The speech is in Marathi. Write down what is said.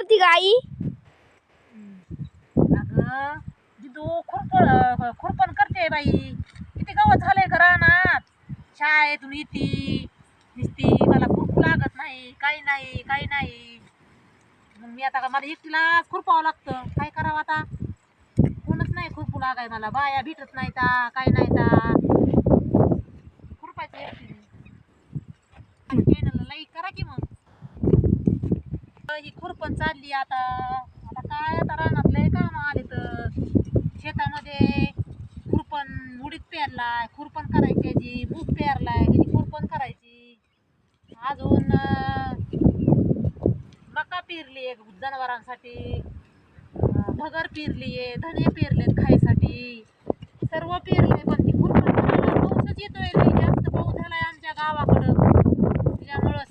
करते का आई? अगं दिदू खुरपण करते बाई. किती गवत झालंय का रानात. शाळेतून येती दिसती मला खुरपू लागत नाही, काही नाही काही नाही. मग मी आता मला एकटीला खुरपावं लागतं. काय करावं आता, कोणच नाही खुरपू लागाय मला. बाया भेटत नाही ता, काय नाही ता. खुरपायचं एकटीने. चॅनलला लाईक करा की मग. ही खुरपण चालली आता. आता काय आता रानात लय काम आले तर शेतामध्ये खुरपण उडीद पेरलाय, खुरपण करायची त्याची. मूग पेरलाय, त्याची खुरपण करायची. अजून मका पेरली जनावरांसाठी, भगर पेरलीये, धने पेरलेत खायसाठी, सर्व पेरले. पण ती खुरपण करायला पाऊसच येतोय. लय जास्त पाऊस झालाय आमच्या गावाकडं, त्याच्यामुळं